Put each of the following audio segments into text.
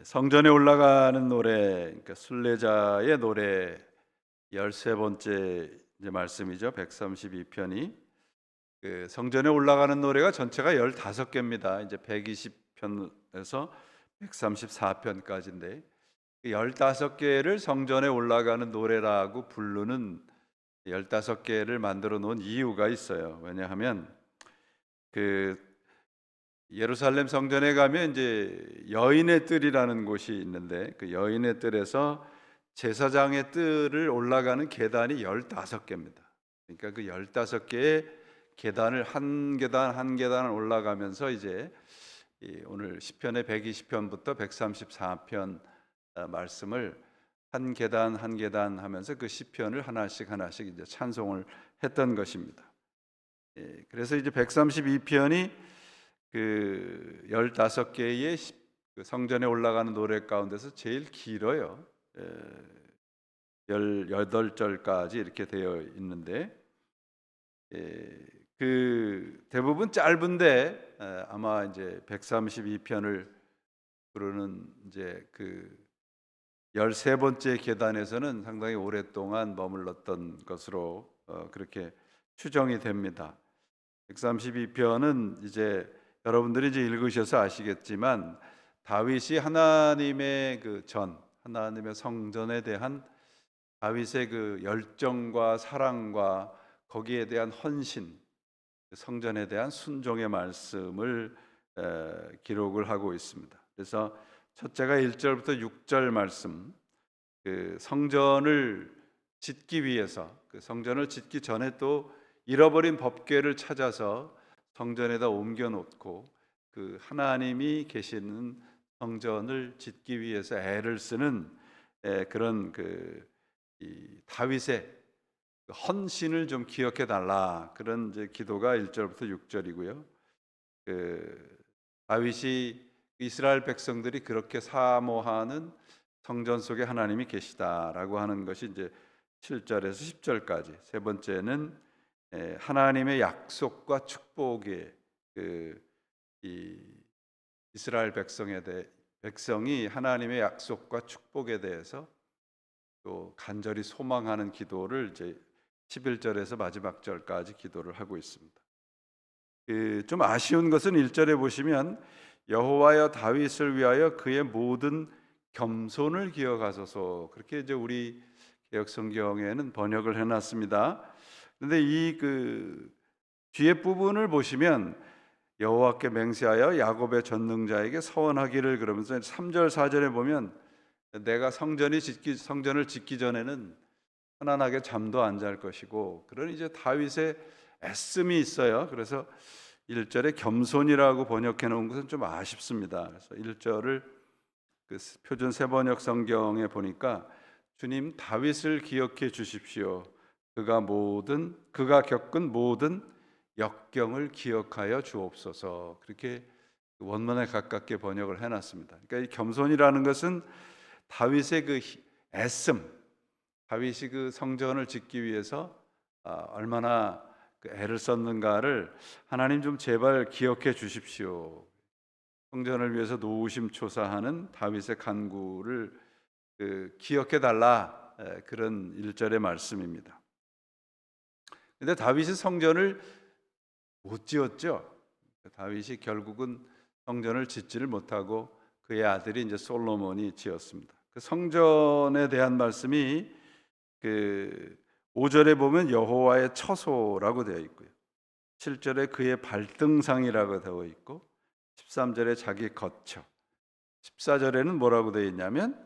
성전에 올라가는 노래, 그러니까 순례자의 노래 13번째 이제 말씀이죠. 132편이 그 성전에 올라가는 노래가 전체가 15개입니다. 이제 120편에서 134편까지인데 15개를 성전에 올라가는 노래라고 부르는 15개를 만들어 놓은 이유가 있어요. 왜냐하면 그 예루살렘 성전에 가면 이제 여인의 뜰이라는 곳이 있는데 그 여인의 뜰에서 제사장의 뜰을 올라가는 계단이 15개입니다. 그러니까 그 15개의 계단을 한 계단 한 계단 올라가면서 이제 오늘 시편의 120편부터 134편 말씀을 한 계단 한 계단 하면서 그 시편을 하나씩 하나씩 이제 찬송을 했던 것입니다. 그래서 이제 132편이 그 15개의 그 성전에 올라가는 노래 가운데서 제일 길어요. 18절까지 이렇게 되어 있는데 그 대부분 짧은데 아마 이제 132편을 부르는 이제 그 13번째 계단에서는 상당히 오랫동안 머물렀던 것으로 그렇게 추정이 됩니다. 132편은 이제 여러분들이 이제 읽으셔서 아시겠지만 다윗이 하나님의 하나님의 성전에 대한 다윗의 그 열정과 사랑과 거기에 대한 헌신, 성전에 대한 순종의 말씀을 기록을 하고 있습니다. 그래서 첫째가 1절부터 6절 말씀, 그 성전을 짓기 위해서 그 성전을 짓기 전에 또 잃어버린 법궤를 찾아서 성전에다 옮겨 놓고 그 하나님이 계시는 성전을 짓기 위해서 애를 쓰는 그런 이 다윗의 그 헌신을 좀 기억해 달라, 그런 이제 기도가 1절부터 6절이고요. 그 다윗이 이스라엘 백성들이 그렇게 사모하는 성전 속에 하나님이 계시다라고 하는 것이 이제 7절에서 10절까지. 세 번째는 하나님의 약속과 축복의 이 이스라엘 백성이 하나님의 약속과 축복에 대해서 또 간절히 소망하는 기도를 이제 11절에서 마지막 절까지 기도를 하고 있습니다. 좀 아쉬운 것은 1절에 보시면 여호와여 다윗을 위하여 그의 모든 겸손을 기억하소서, 그렇게 이제 우리 개역 성경에는 번역을 해놨습니다. 그런데 이 뒤에 부분을 보시면 여호와께 맹세하여 야곱의 전능자에게 서원하기를, 그러면서 3절 4절에 보면 내가 성전을 짓기 전에는 편안하게 잠도 안 잘 것이고, 그런 이제 다윗의 애씀이 있어요. 그래서 1절에 겸손이라고 번역해 놓은 것은 좀 아쉽습니다. 그래서 1절을 그 표준 세번역 성경에 보니까 주님 다윗을 기억해 주십시오. 그가 겪은 모든 역경을 기억하여 주옵소서, 그렇게 원문에 가깝게 번역을 해놨습니다. 그러니까 이 겸손이라는 것은 다윗의 그 애씀, 다윗이 그 성전을 짓기 위해서 얼마나 그 애를 썼는가를 하나님 좀 제발 기억해 주십시오. 성전을 위해서 노심초사하는 다윗의 간구를 기억해 달라, 그런 1절의 말씀입니다. 근데 다윗이 성전을 못 지었죠. 다윗이 결국은 성전을 짓지를 못하고 그의 아들이 이제 솔로몬이 지었습니다. 그 성전에 대한 말씀이 그 5절에 보면 여호와의 처소라고 되어 있고요. 7절에 그의 발등상이라고 되어 있고, 13절에 자기 거처, 14절에는 뭐라고 되어 있냐면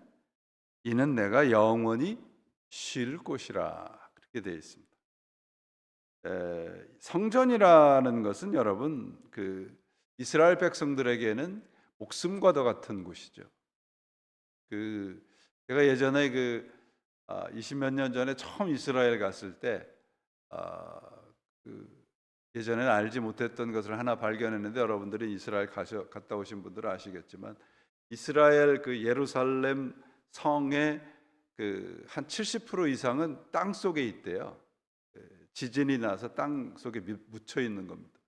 이는 내가 영원히 쉴 곳이라, 그렇게 되어 있습니다. 성전이라는 것은 여러분 이스라엘 백성들에게는 목숨과도 같은 곳이죠. 제가 예전에 20몇 년 전에 처음 이스라엘 갔을 때 예전에는 알지 못했던 것을 하나 발견했는데, 여러분들이 이스라엘 갔다 오신 분들은 아시겠지만 이스라엘 예루살렘 성의 한 70% 이상은 땅 속에 있대요. 지진이 나서 땅 속에 묻혀 있는 겁니다.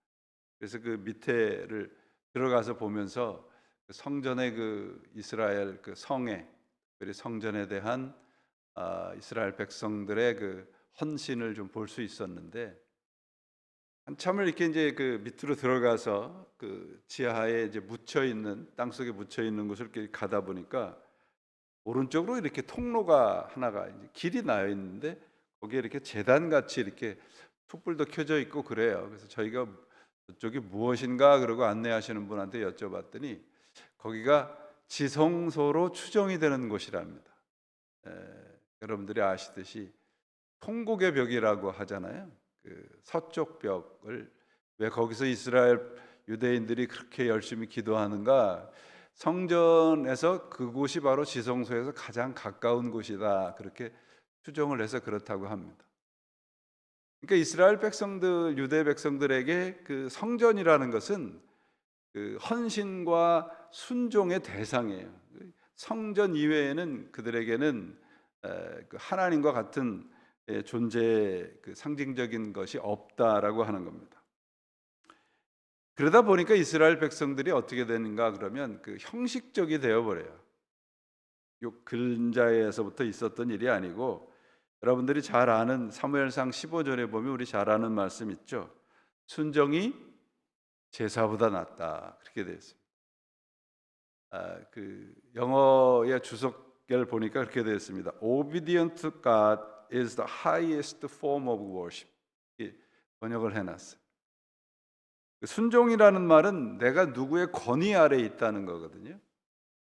그래서 그 밑에를 들어가서 보면서 성전의 그 이스라엘 그 성에, 특별히 성전에 대한 이스라엘 백성들의 그 헌신을 좀 볼 수 있었는데, 한참을 이렇게 이제 그 밑으로 들어가서 그 지하에 이제 묻혀 있는, 땅속에 묻혀 있는 곳을 이렇게 가다 보니까 오른쪽으로 이렇게 통로가 하나가 이제 길이 나여 있는데, 거기에 이렇게 제단 같이 이렇게 촛불도 켜져 있고 그래요. 그래서 저희가 저쪽이 무엇인가 그러고 안내하시는 분한테 여쭤봤더니 거기가 지성소로 추정이 되는 곳이랍니다. 에, 여러분들이 아시듯이 통곡의 벽이라고 하잖아요. 그 서쪽 벽을, 왜 거기서 이스라엘 유대인들이 그렇게 열심히 기도하는가? 성전에서 그곳이 바로 지성소에서 가장 가까운 곳이다, 그렇게 추정을 해서 그렇다고 합니다. 그러니까 이스라엘 백성들, 유대 백성들에게 그 성전이라는 것은 그 헌신과 순종의 대상이에요. 성전 이외에는 그들에게는 그 하나님과 같은 존재, 그 상징적인 것이 없다라고 하는 겁니다. 그러다 보니까 이스라엘 백성들이 어떻게 되는가 그러면 그 형식적이 되어 버려요. 요 근자에서부터 있었던 일이 아니고, 여러분들이 잘 아는 사무엘상 15절에 보면 우리 잘 아는 말씀 있죠. 순종이 제사보다 낫다, 그렇게 되어 있습니다. 그 영어의 주석을 보니까 그렇게 되어 있습니다. Obedient to God is the highest form of worship. 이렇게 번역을 해놨어요. 순종이라는 말은 내가 누구의 권위 아래 있다는 거거든요.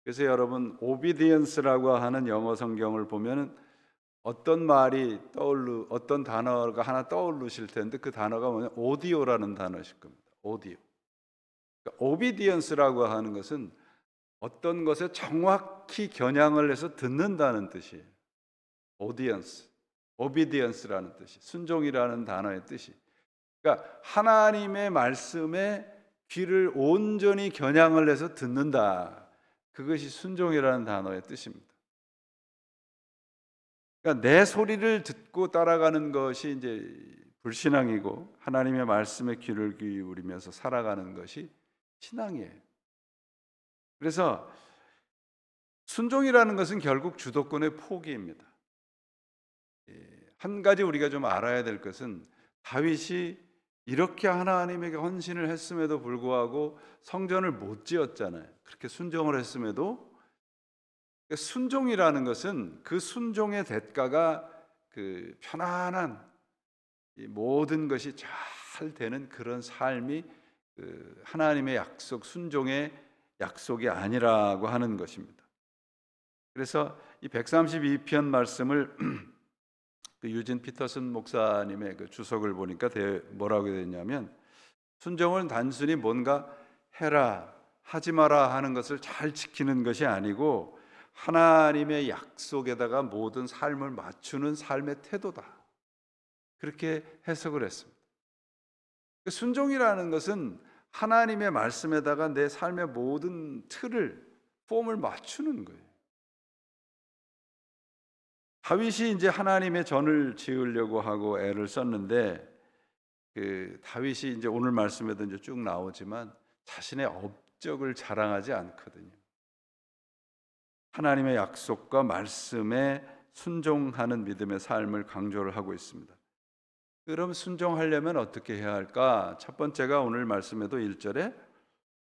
그래서 여러분, obedience라고 하는 영어 성경을 보면은 어떤 단어가 하나 떠오르실 텐데, 그 단어가 뭐냐, 오디오라는 단어실 겁니다. 오디오. 그러니까 obedience라고 하는 것은 어떤 것에 정확히 겨냥을 해서 듣는다는 뜻이에요. audience, obedience라는 뜻이, 순종이라는 단어의 뜻이. 그러니까 하나님의 말씀에 귀를 온전히 겨냥을 해서 듣는다, 그것이 순종이라는 단어의 뜻입니다. 그러니까 내 소리를 듣고 따라가는 것이 이제 불신앙이고, 하나님의 말씀에 귀를 기울이면서 살아가는 것이 신앙이에요. 그래서 순종이라는 것은 결국 주도권의 포기입니다. 한 가지 우리가 좀 알아야 될 것은, 다윗이 이렇게 하나님에게 헌신을 했음에도 불구하고 성전을 못 지었잖아요. 그렇게 순종을 했음에도. 순종이라는 것은 그 순종의 대가가 그 편안한, 모든 것이 잘 되는 그런 삶이 그 하나님의 약속, 순종의 약속이 아니라고 하는 것입니다. 그래서 이 132편 말씀을 그 유진 피터슨 목사님의 그 주석을 보니까 뭐라고 되냐면, 순종은 단순히 뭔가 해라 하지 마라 하는 것을 잘 지키는 것이 아니고, 하나님의 약속에다가 모든 삶을 맞추는 삶의 태도다, 그렇게 해석을 했습니다. 순종이라는 것은 하나님의 말씀에다가 내 삶의 모든 틀을, 폼을 맞추는 거예요. 다윗이 이제 하나님의 전을 지으려고 하고 애를 썼는데, 그 다윗이 이제 오늘 말씀에도 이제 쭉 나오지만 자신의 업적을 자랑하지 않거든요. 하나님의 약속과 말씀에 순종하는 믿음의 삶을 강조를 하고 있습니다. 그럼 순종하려면 어떻게 해야 할까? 첫 번째가 오늘 말씀에도 1절에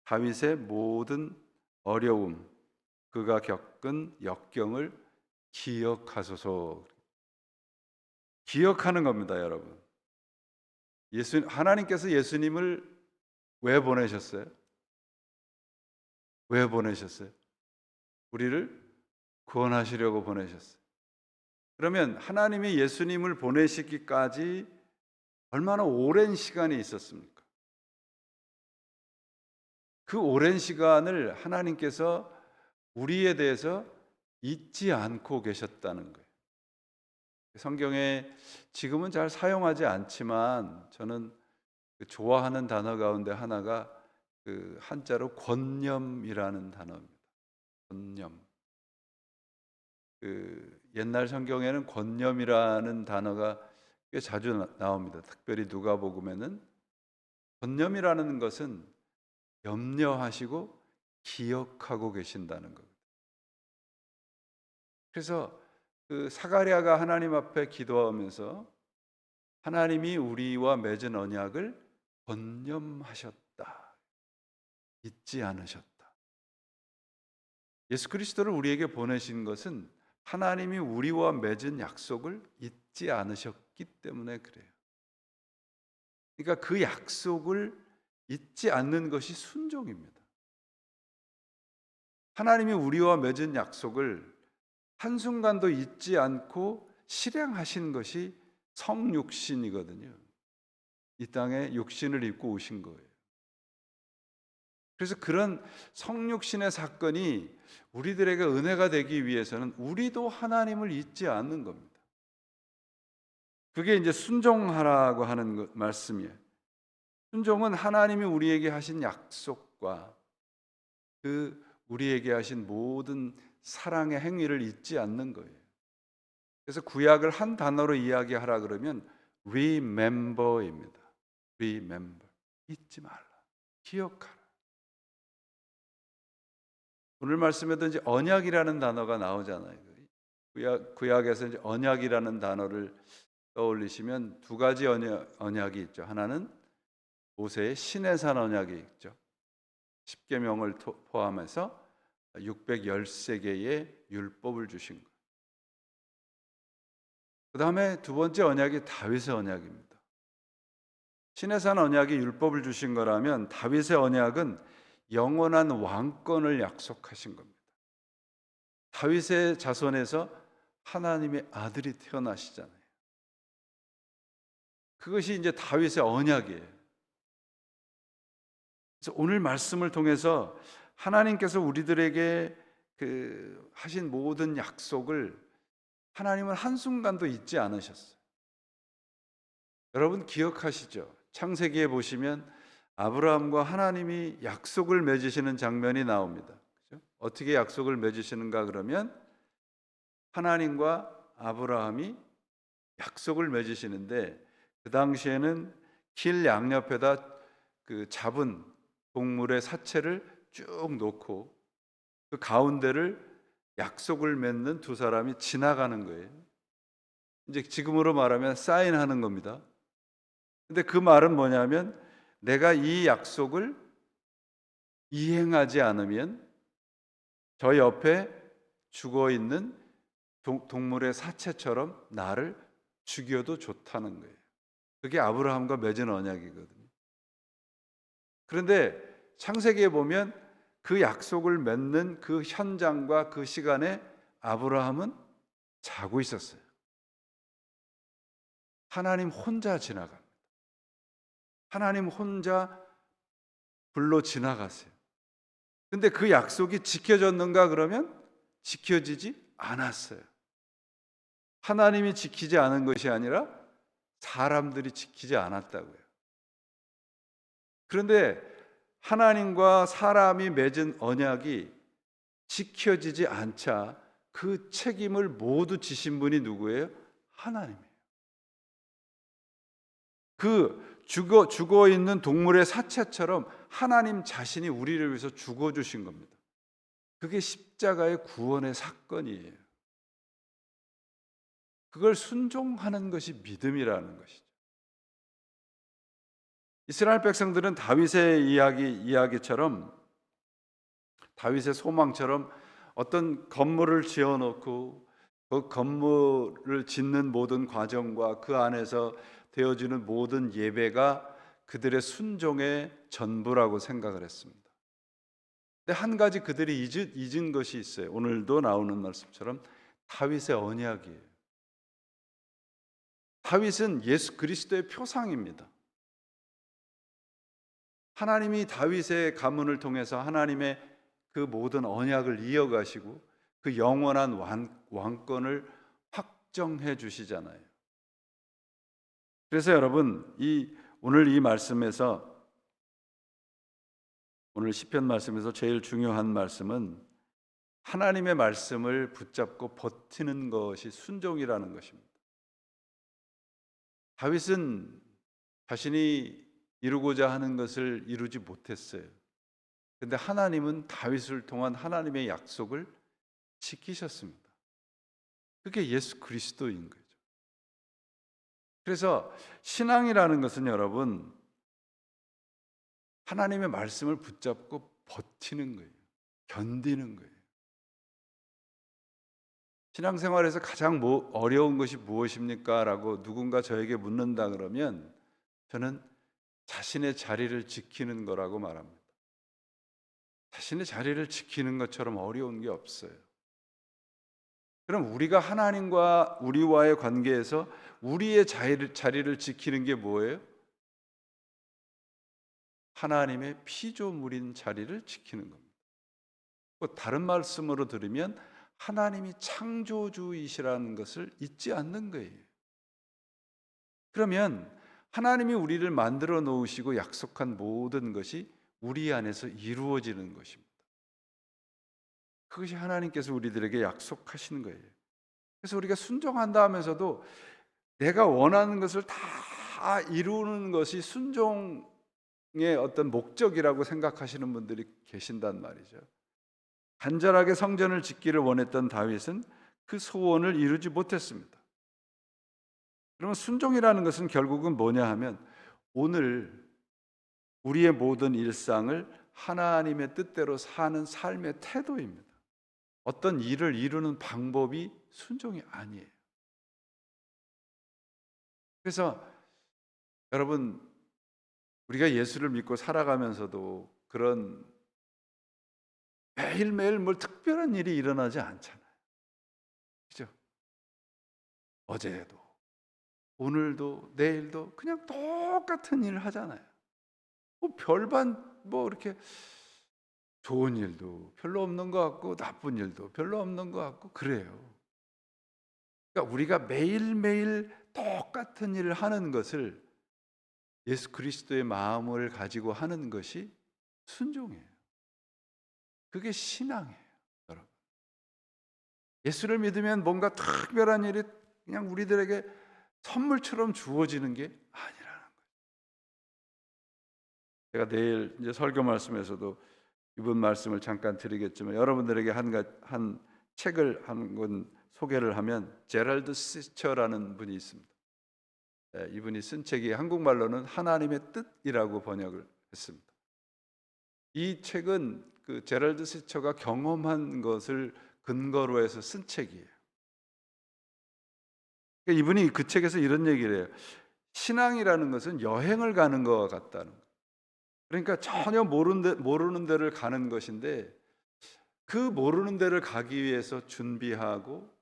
다윗의 모든 어려움, 그가 겪은 역경을 기억하소서. 기억하는 겁니다, 여러분. 하나님께서 예수님을 왜 보내셨어요? 왜 보내셨어요? 우리를 구원하시려고 보내셨어요. 그러면 하나님이 예수님을 보내시기까지 얼마나 오랜 시간이 있었습니까? 그 오랜 시간을 하나님께서 우리에 대해서 잊지 않고 계셨다는 거예요. 성경에 지금은 잘 사용하지 않지만 저는 그 좋아하는 단어 가운데 하나가 그 한자로 권념이라는 단어입니다. 권념. 그 옛날 성경에는 권념이라는 단어가 꽤 자주 나옵니다. 특별히 누가복음에는 권념이라는 것은 염려하시고 기억하고 계신다는 거예요. 그래서 그 사가랴가 하나님 앞에 기도하면서 하나님이 우리와 맺은 언약을 번념하셨다, 잊지 않으셨다. 예수 그리스도를 우리에게 보내신 것은 하나님이 우리와 맺은 약속을 잊지 않으셨기 때문에 그래요. 그러니까 그 약속을 잊지 않는 것이 순종입니다. 하나님이 우리와 맺은 약속을 한순간도 잊지 않고 실행하신 것이 성육신이거든요. 이 땅에 육신을 입고 오신 거예요. 그래서 그런 성육신의 사건이 우리들에게 은혜가 되기 위해서는 우리도 하나님을 잊지 않는 겁니다. 그게 이제 순종하라고 하는 말씀이에요. 순종은 하나님이 우리에게 하신 약속과 그 우리에게 하신 모든 사랑의 행위를 잊지 않는 거예요. 그래서 구약을 한 단어로 이야기하라 그러면 remember입니다. remember. 잊지 말라. 기억하라. 오늘 말씀에도 이제 언약이라는 단어가 나오잖아요. 구약에서 이제 언약이라는 단어를 떠올리시면 두 가지 언약이 있죠. 하나는 모세의 시내산 언약이 있죠. 십계명을 포함해서 613개의 율법을 주신 거예요. 그 다음에 두 번째 언약이 다윗의 언약입니다. 시내산 언약이 율법을 주신 거라면 다윗의 언약은 영원한 왕권을 약속하신 겁니다. 다윗의 자손에서 하나님의 아들이 태어나시잖아요. 그것이 이제 다윗의 언약이에요. 그래서 오늘 말씀을 통해서 하나님께서 우리들에게 그 하신 모든 약속을 하나님은 한순간도 잊지 않으셨어요. 여러분 기억하시죠? 창세기에 보시면 아브라함과 하나님이 약속을 맺으시는 장면이 나옵니다. 그렇죠? 어떻게 약속을 맺으시는가 그러면 하나님과 아브라함이 약속을 맺으시는데 그 당시에는 길 양옆에다 그 잡은 동물의 사체를 쭉 놓고 그 가운데를 약속을 맺는 두 사람이 지나가는 거예요. 이제 지금으로 말하면 사인하는 겁니다. 근데 그 말은 뭐냐면 내가 이 약속을 이행하지 않으면 저 옆에 죽어 있는 동물의 사체처럼 나를 죽여도 좋다는 거예요. 그게 아브라함과 맺은 언약이거든요. 그런데 창세기에 보면 그 약속을 맺는 그 현장과 그 시간에 아브라함은 자고 있었어요. 하나님 혼자 지나갑니다. 하나님 혼자 불로 지나갔어요. 근데 그 약속이 지켜졌는가 그러면 지켜지지 않았어요. 하나님이 지키지 않은 것이 아니라 사람들이 지키지 않았다고요. 그런데 하나님과 사람이 맺은 언약이 지켜지지 않자 그 책임을 모두 지신 분이 누구예요? 하나님이에요. 그 죽어 있는 동물의 사체처럼 하나님 자신이 우리를 위해서 죽어 주신 겁니다. 그게 십자가의 구원의 사건이에요. 그걸 순종하는 것이 믿음이라는 것이죠. 이스라엘 백성들은 다윗의 이야기처럼 다윗의 소망처럼 어떤 건물을 지어놓고 그 건물을 짓는 모든 과정과 그 안에서 되어지는 모든 예배가 그들의 순종의 전부라고 생각을 했습니다. 근데 한 가지 그들이 잊은 것이 있어요. 오늘도 나오는 말씀처럼 다윗의 언약이에요. 다윗은 예수 그리스도의 표상입니다. 하나님이 다윗의 가문을 통해서 하나님의 그 모든 언약을 이어가시고 그 영원한 왕권을 확정해 주시잖아요. 그래서 여러분 오늘 이 말씀에서 오늘 시편 말씀에서 제일 중요한 말씀은 하나님의 말씀을 붙잡고 버티는 것이 순종이라는 것입니다. 다윗은 자신이 이루고자 하는 것을 이루지 못했어요. 근데 하나님은 다윗을 통한 하나님의 약속을 지키셨습니다. 그게 예수 그리스도인 거죠. 그래서 신앙이라는 것은 여러분, 하나님의 말씀을 붙잡고 버티는 거예요. 견디는 거예요. 신앙생활에서 가장 어려운 것이 무엇입니까? 라고 누군가 저에게 묻는다 그러면 저는 자신의 자리를 지키는 거라고 말합니다. 자신의 자리를 지키는 것처럼 어려운 게 없어요. 그럼 우리가 하나님과 우리와의 관계에서 우리의 자리를 지키는 게 뭐예요? 하나님의 피조물인 자리를 지키는 겁니다. 다른 말씀으로 들으면 하나님이 창조주이시라는 것을 잊지 않는 거예요. 그러면 하나님이 우리를 만들어 놓으시고 약속한 모든 것이 우리 안에서 이루어지는 것입니다. 그것이 하나님께서 우리들에게 약속하시는 거예요. 그래서 우리가 순종한다 하면서도 내가 원하는 것을 다 이루는 것이 순종의 어떤 목적이라고 생각하시는 분들이 계신단 말이죠. 간절하게 성전을 짓기를 원했던 다윗은 그 소원을 이루지 못했습니다. 그러면 순종이라는 것은 결국은 뭐냐 하면 오늘 우리의 모든 일상을 하나님의 뜻대로 사는 삶의 태도입니다. 어떤 일을 이루는 방법이 순종이 아니에요. 그래서 여러분, 우리가 예수를 믿고 살아가면서도 그런 매일매일 뭘 특별한 일이 일어나지 않잖아요. 그죠? 어제도, 오늘도, 내일도 그냥 똑같은 일을 하잖아요. 뭐 별반 뭐 이렇게 좋은 일도 별로 없는 것 같고 나쁜 일도 별로 없는 것 같고 그래요. 그러니까 우리가 매일매일 똑같은 일을 하는 것을 예수 그리스도의 마음을 가지고 하는 것이 순종이에요. 그게 신앙이에요, 여러분. 예수를 믿으면 뭔가 특별한 일이 그냥 우리들에게 선물처럼 주어지는 게 아니라는 거예요. 제가 내일 이제 설교 말씀에서도 이번 말씀을 잠깐 드리겠지만 여러분들에게 한 책을 한 권 소개를 하면 제럴드 시처라는 분이 있습니다. 이분이 쓴 책이 한국말로는 하나님의 뜻이라고 번역을 했습니다. 이 책은 그 제럴드 시처가 경험한 것을 근거로 해서 쓴 책이에요. 그러니까 이분이 그 책에서 이런 얘기를 해요. 신앙이라는 것은 여행을 가는 것 같다는 거예요. 그러니까 전혀 모르는 데를 가는 것인데 그 모르는 데를 가기 위해서 준비하고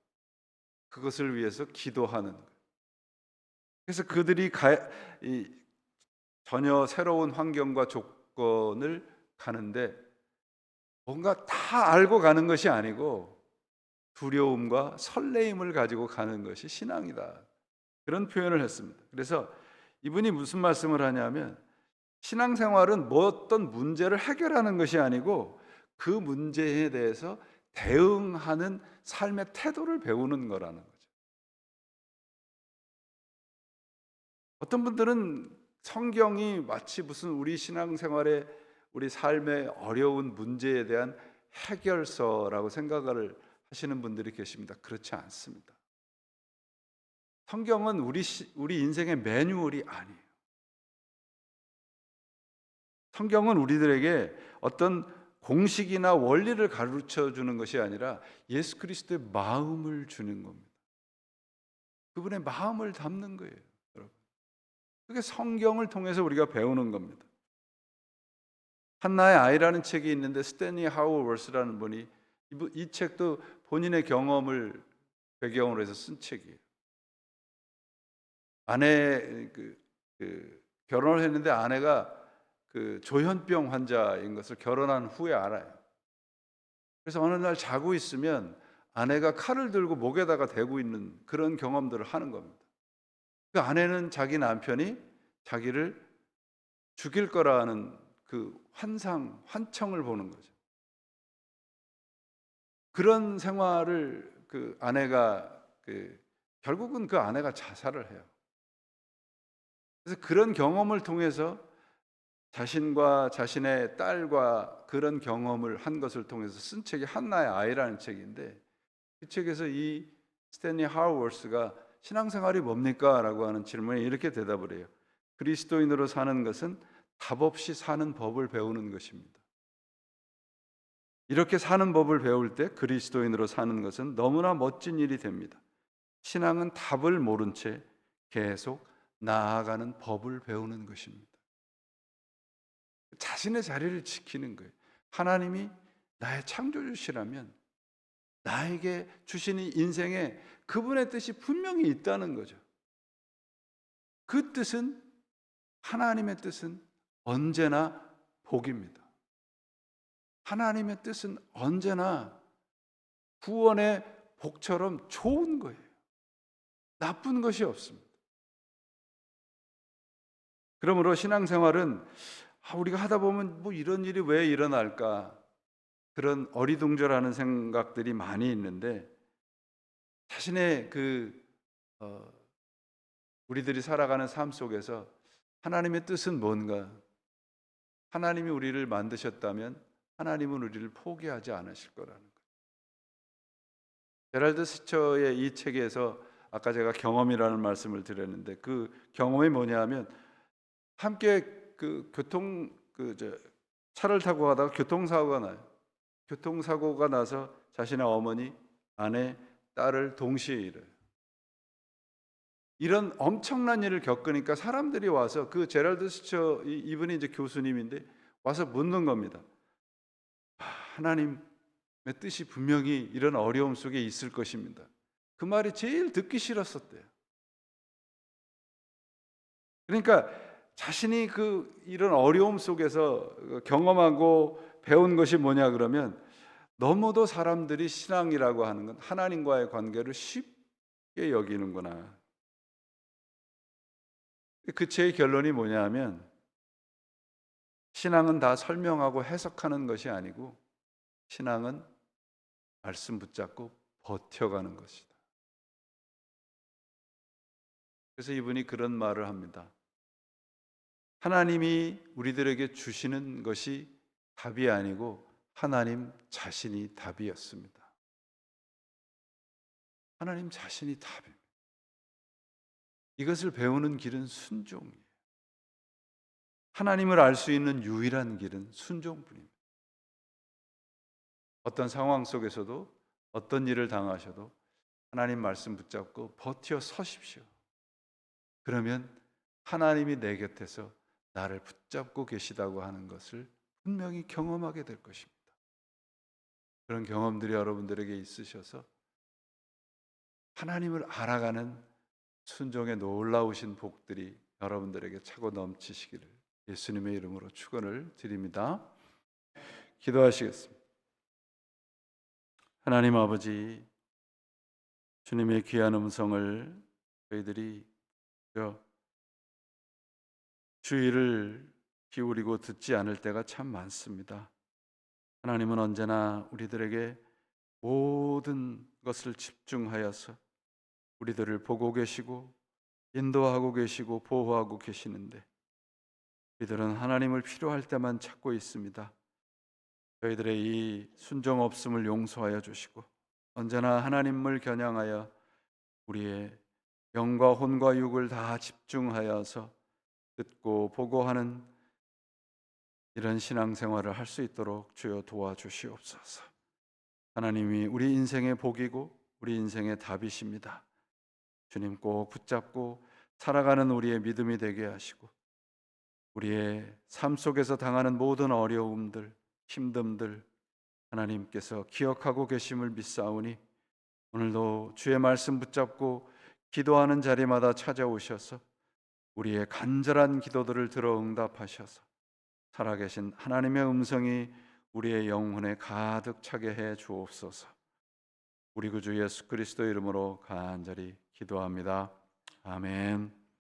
그것을 위해서 기도하는 거예요. 그래서 그들이 전혀 새로운 환경과 조건을 가는데 뭔가 다 알고 가는 것이 아니고 두려움과 설레임을 가지고 가는 것이 신앙이다. 그런 표현을 했습니다. 그래서 이분이 무슨 말씀을 하냐면 신앙생활은 뭐 어떤 문제를 해결하는 것이 아니고 그 문제에 대해서 대응하는 삶의 태도를 배우는 거라는 거죠. 어떤 분들은 성경이 마치 무슨 우리 신앙생활의 우리 삶의 어려운 문제에 대한 해결서라고 생각을 하시는 분들이 계십니다. 그렇지 않습니다. 성경은 우리 인생의 매뉴얼이 아니에요. 성경은 우리들에게 어떤 공식이나 원리를 가르쳐 주는 것이 아니라 예수 그리스도의 마음을 주는 겁니다. 그분의 마음을 담는 거예요, 여러분. 그게 성경을 통해서 우리가 배우는 겁니다. 한나의 아이라는 책이 있는데 스탠리 하우월스라는 분이 이 책도 본인의 경험을 배경으로 해서 쓴 책이에요. 결혼을 했는데 아내가 그 조현병 환자인 것을 결혼한 후에 알아요. 그래서 어느 날 자고 있으면 아내가 칼을 들고 목에다가 대고 있는 그런 경험들을 하는 겁니다. 그 아내는 자기 남편이 자기를 죽일 거라는 그 환청을 보는 거죠. 그런 생활을 그 아내가 결국은 그 아내가 자살을 해요. 그래서 그런 경험을 통해서 자신과 자신의 딸과 그런 경험을 한 것을 통해서 쓴 책이 한나의 아이라는 책인데, 그 책에서 이 스탠리 하우월스가 신앙생활이 뭡니까? 라고 하는 질문에 이렇게 대답을 해요. 그리스도인으로 사는 것은 답 없이 사는 법을 배우는 것입니다. 이렇게 사는 법을 배울 때 그리스도인으로 사는 것은 너무나 멋진 일이 됩니다. 신앙은 답을 모른 채 계속 나아가는 법을 배우는 것입니다. 자신의 자리를 지키는 거예요. 하나님이 나의 창조주시라면 나에게 주시는 인생에 그분의 뜻이 분명히 있다는 거죠. 그 뜻은, 하나님의 뜻은 언제나 복입니다. 하나님의 뜻은 언제나 구원의 복처럼 좋은 거예요. 나쁜 것이 없습니다. 그러므로 신앙생활은 우리가 하다 보면 뭐 이런 일이 왜 일어날까, 그런 어리둥절하는 생각들이 많이 있는데, 자신의 우리들이 살아가는 삶 속에서 하나님의 뜻은 뭔가, 하나님이 우리를 만드셨다면 하나님은 우리를 포기하지 않으실 거라는 거예요. 제랄드 스처의 이 책에서 아까 제가 경험이라는 말씀을 드렸는데, 그 경험이 뭐냐면, 함께 차를 타고 가다가 교통사고가 나요. 교통사고가 나서 자신의 어머니, 아내, 딸을 동시에 잃어요. 이런 엄청난 일을 겪으니까 사람들이 와서, 그 제랄드 스처 이분이 이제 교수님인데 와서 묻는 겁니다. 하나님의 뜻이 분명히 이런 어려움 속에 있을 것입니다. 그 말이 제일 듣기 싫었었대요. 그러니까 자신이 이런 어려움 속에서 경험하고 배운 것이 뭐냐 그러면, 너무도 사람들이 신앙이라고 하는 건 하나님과의 관계를 쉽게 여기는구나. 그 책의 결론이 뭐냐 하면, 신앙은 다 설명하고 해석하는 것이 아니고 신앙은 말씀 붙잡고 버텨가는 것이다. 그래서 이분이 그런 말을 합니다. 하나님이 우리들에게 주시는 것이 답이 아니고 하나님 자신이 답이었습니다. 하나님 자신이 답입니다. 이것을 배우는 길은 순종이에요. 하나님을 알 수 있는 유일한 길은 순종뿐입니다. 어떤 상황 속에서도, 어떤 일을 당하셔도 하나님 말씀 붙잡고 버텨 서십시오. 그러면 하나님이 내 곁에서 나를 붙잡고 계시다고 하는 것을 분명히 경험하게 될 것입니다. 그런 경험들이 여러분들에게 있으셔서 하나님을 알아가는 순종의 놀라우신 복들이 여러분들에게 차고 넘치시기를 예수님의 이름으로 축원을 드립니다. 기도하시겠습니다. 하나님 아버지, 주님의 귀한 음성을 저희들이 주의를 기울이고 듣지 않을 때가 참 많습니다. 하나님은 언제나 우리들에게 모든 것을 집중하여서 우리들을 보고 계시고 인도하고 계시고 보호하고 계시는데, 우리들은 하나님을 필요할 때만 찾고 있습니다. 저희들의 이 순종 없음을 용서하여 주시고, 언제나 하나님을 겨냥하여 우리의 영과 혼과 육을 다 집중하여서 듣고 보고 하는 이런 신앙생활을 할 수 있도록 주여 도와주시옵소서. 하나님이 우리 인생의 복이고 우리 인생의 답이십니다. 주님 꼭 붙잡고 살아가는 우리의 믿음이 되게 하시고, 우리의 삶 속에서 당하는 모든 어려움들, 힘듦들 하나님께서 기억하고 계심을 믿사오니, 오늘도 주의 말씀 붙잡고 기도하는 자리마다 찾아오셔서 우리의 간절한 기도들을 들어 응답하셔서 살아계신 하나님의 음성이 우리의 영혼에 가득 차게 해 주옵소서. 우리 구주 예수 그리스도 이름으로 간절히 기도합니다. 아멘.